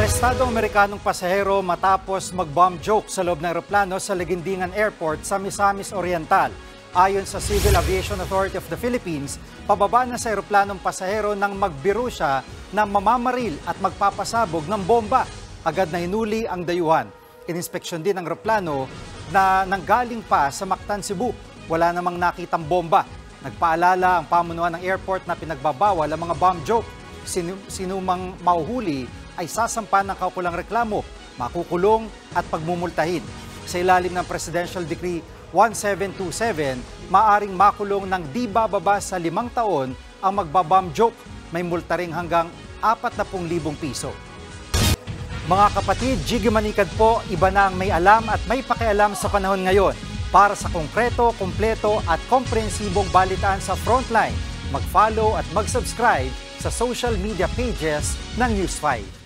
Arestado ang Amerikanong pasahero matapos mag-bomb joke sa loob ng eroplano sa Leguindingan Airport sa Misamis Oriental. Ayon sa Civil Aviation Authority of the Philippines, pababa na sa eroplanong pasahero nang magbiro siya na mamamaril at magpapasabog ng bomba. Agad na hinuli ang dayuhan. Ininspeksyon din ang eroplano na nanggaling pa sa Mactan, Cebu. Wala namang nakitang bomba. Nagpaalala ang pamunuan ng airport na pinagbabawal ang mga bomb joke. Sinumang mauhuli ay sasampan ng kaukulang reklamo, makukulong at pagmumultahin. Sa ilalim ng Presidential Decree 1727, maaring makulong ng di bababa sa 5 taon ang magbabomb joke. May multa ring hanggang 40,000 piso. Mga kapatid, Jiggy Manikad po, iba na ang may alam at may pakialam sa panahon ngayon. Para sa konkreto, kumpleto at komprehensibong balitaan sa Frontline, mag-follow at mag-subscribe sa social media pages ng News 5.